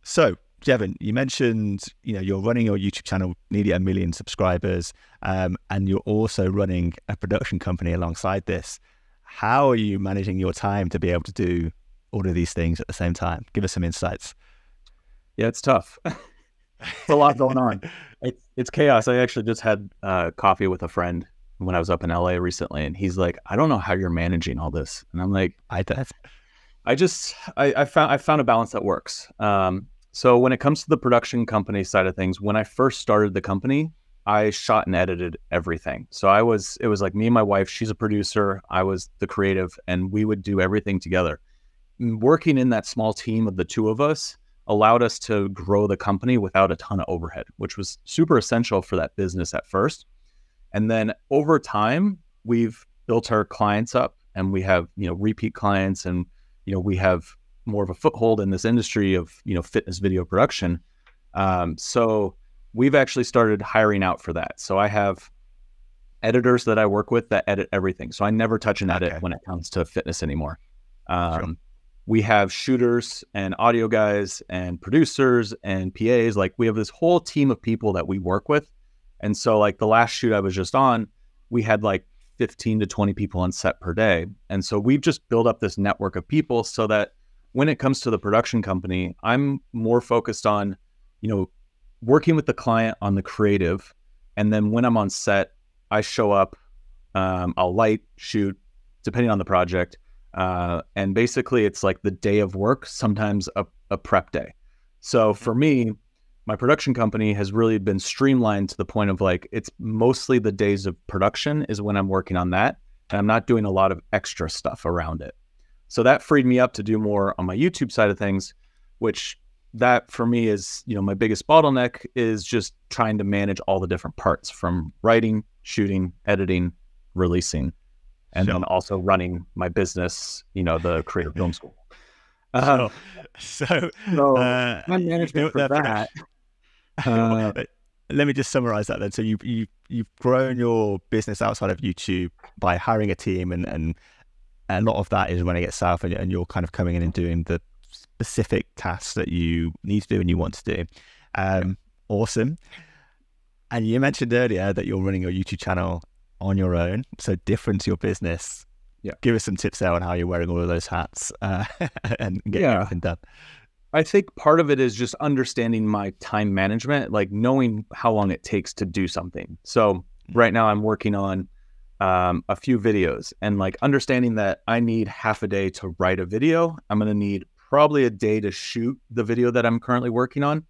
So, Jevon, you mentioned, you're running your YouTube channel, nearly 1 million subscribers, and you're also running a production company alongside this. How are you managing your time to be able to do all of these things at the same time? Give us some insights. Yeah, it's tough. It's a lot going on. It's chaos. I actually just had coffee with a friend when I was up in LA recently, and he's like, "I don't know how you're managing all this," and I'm like, I don't. I found a balance that works. So when it comes to the production company side of things, when I first started the company, I shot and edited everything. So it was like me and my wife, she's a producer, I was the creative, and we would do everything together. Working in that small team of the two of us allowed us to grow the company without a ton of overhead, which was super essential for that business at first. And then over time, we've built our clients up, and we have, repeat clients, and, we have more of a foothold in this industry of, fitness video production. So we've actually started hiring out for that. So I have editors that I work with that edit everything. So I never touch an edit when it comes to fitness anymore. Sure. We have shooters and audio guys and producers and PAs. Like, we have this whole team of people that we work with. And so, like, the last shoot I was just on, we had like 15 to 20 people on set per day. And so we've just built up this network of people so that when it comes to the production company, I'm more focused on, working with the client on the creative. And then when I'm on set, I show up, I'll light, shoot, depending on the project. And basically it's like the day of work, sometimes a prep day. So for me, my production company has really been streamlined to the point of, like, it's mostly the days of production is when I'm working on that. And I'm not doing a lot of extra stuff around it. So that freed me up to do more on my YouTube side of things, which that for me is, my biggest bottleneck is just trying to manage all the different parts, from writing, shooting, editing, releasing, and then also running my business, the Creative Film School. So my management for that. Let me just summarize that then. So you've grown your business outside of YouTube by hiring a team, and a lot of that is running itself, and you're kind of coming in and doing the specific tasks that you need to do and you want to do. Awesome. And you mentioned earlier that you're running your YouTube channel on your own, so different to your business. Yeah. Give us some tips there on how you're wearing all of those hats and getting everything done. I think part of it is just understanding my time management, like knowing how long it takes to do something. So right now I'm working on a few videos, and like understanding that I need half a day to write a video. I'm going to need probably a day to shoot the video that I'm currently working on,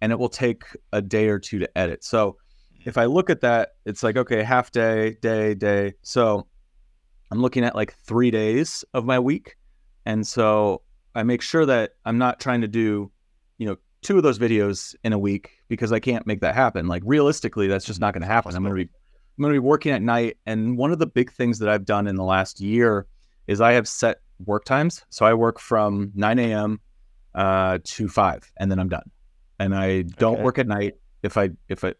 and it will take a day or two to edit. So if I look at that, it's like, okay, half day, day. So I'm looking at like 3 days of my week. And so I make sure that I'm not trying to do, 2 of those videos in a week, because I can't make that happen. Like, realistically, that's just not going to happen. I'm going to be working at night. And one of the big things that I've done in the last year is I have set work times. So I work from 9 a.m. To 5, and then I'm done. And I don't work at night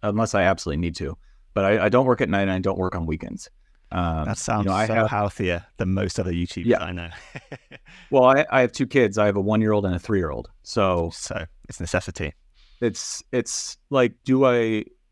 unless I absolutely need to. But I don't work at night, and I don't work on weekends. That sounds healthier than most other YouTubers I know. Well, I have 2 kids. I have a 1-year-old and a 3-year-old. So it's necessity. It's like,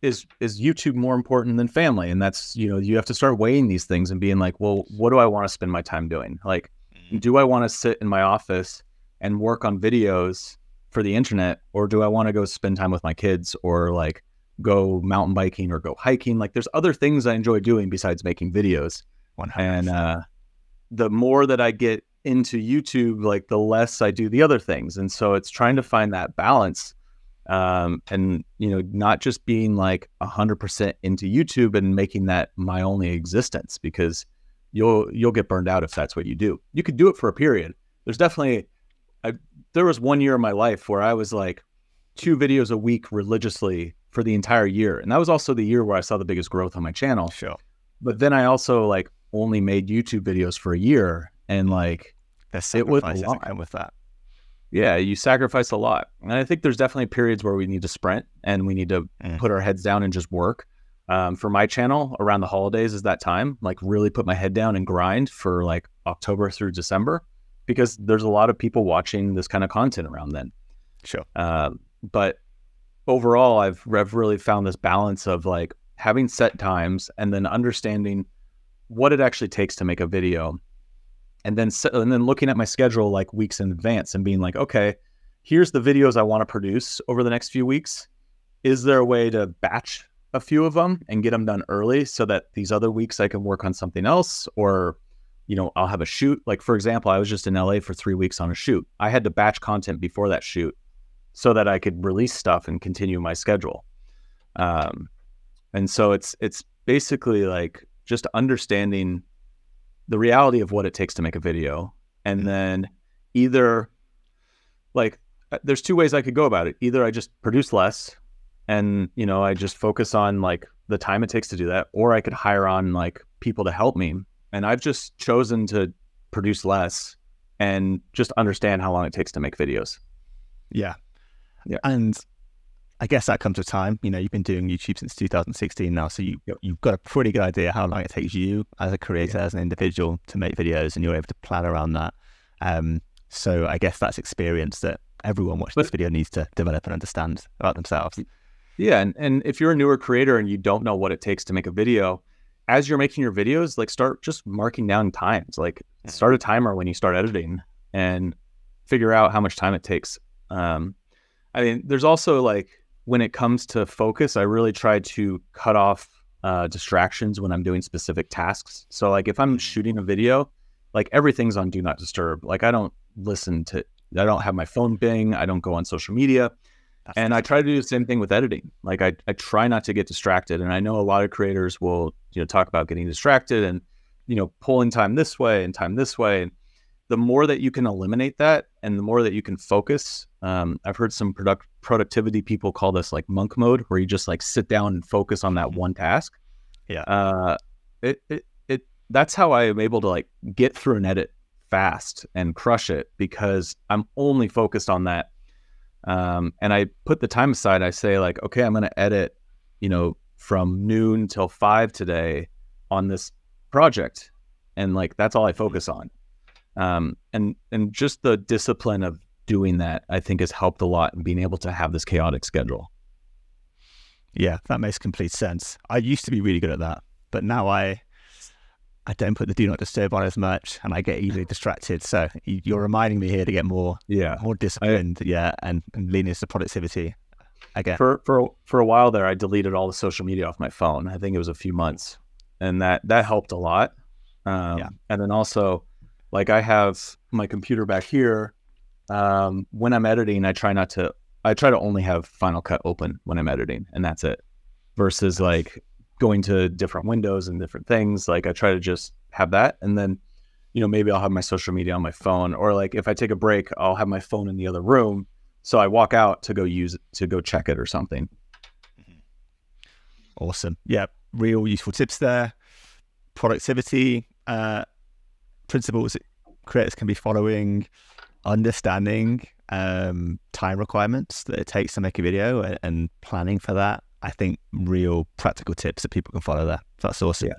is YouTube more important than family? And that's, you have to start weighing these things and being like, well, what do I want to spend my time doing? Like, do I want to sit in my office and work on videos for the internet, or do I want to go spend time with my kids, or like go mountain biking or go hiking? Like, there's other things I enjoy doing besides making videos. 100%. And the more that I get into YouTube, like, the less I do the other things. And so it's trying to find that balance, and not just being like 100% into YouTube and making that my only existence, because you'll get burned out if that's what you do. You could do it for a period. There's definitely there was 1 year in my life where I was like 2 videos a week religiously for the entire year. And that was also the year where I saw the biggest growth on my channel. Sure. But then I also like only made YouTube videos for a year, and like it was a lot with that. Yeah, you sacrifice a lot. And I think there's definitely periods where we need to sprint and we need to put our heads down and just work. For my channel, around the holidays is that time, like really put my head down and grind for like October through December, because there's a lot of people watching this kind of content around then. Sure. But overall, I've really found this balance of like having set times and then understanding what it actually takes to make a video. And then looking at my schedule like weeks in advance and being like, okay, here's the videos I want to produce over the next few weeks. Is there a way to batch a few of them and get them done early so that these other weeks I can work on something else? Or, you know, I'll have a shoot. Like, for example, I was just in LA for 3 weeks on a shoot. I had to batch content before that shoot so that I could release stuff and continue my schedule. And so it's basically like just understanding the reality of what it takes to make a video. And then either like, there's 2 ways I could go about it. Either I just produce less and, you know, I just focus on like the time it takes to do that, or I could hire on like people to help me. And I've just chosen to produce less and just understand how long it takes to make videos. Yeah. And I guess that comes with time. You know, you've been doing YouTube since 2016 now, so you've got a pretty good idea how long it takes you as a creator, as an individual, to make videos, and you're able to plan around that. So I guess that's experience that everyone watching this video needs to develop and understand about themselves. Yeah, and if you're a newer creator and you don't know what it takes to make a video, as you're making your videos, like start just marking down times. Like start a timer when you start editing and figure out how much time it takes. I mean, there's also like, when it comes to focus, I really try to cut off distractions when I'm doing specific tasks. So like if I'm shooting a video, like everything's on do not disturb. Like I don't have my phone bing. I don't go on social media. And I try to do the same thing with editing. Like I try not to get distracted. And I know a lot of creators will, you know, talk about getting distracted and, you know, pulling time this way and time this way. And the more that you can eliminate that and the more that you can focus, I've heard some productivity people call this like monk mode, where you just like sit down and focus on that one task. Yeah. That's how I am able to like get through an edit fast and crush it, because I'm only focused on that. And I put the time aside. I say like, okay, I'm going to edit, you know, from noon till 5 today on this project. And like, that's all I focus on. And just the discipline of doing that, I think, has helped a lot in being able to have this chaotic schedule. Yeah, that makes complete sense. I used to be really good at that, but now I don't put the do not disturb on as much, and I get easily distracted. So you're reminding me here to get more disciplined, and lean into productivity again. For a while there, I deleted all the social media off my phone. I think it was a few months, and that helped a lot. And then also, like I have my computer back here. When I'm editing, I try to only have Final Cut open when I'm editing, and that's it. Versus like going to different windows and different things. Like I try to just have that, and then, you know, maybe I'll have my social media on my phone, or like if I take a break, I'll have my phone in the other room. So I walk out to go use it, to go check it or something. Awesome. Yeah. Real useful tips there. Productivity, principles that creators can be following, understanding time requirements that it takes to make a video and planning for that. I think real practical tips that people can follow there. That's awesome.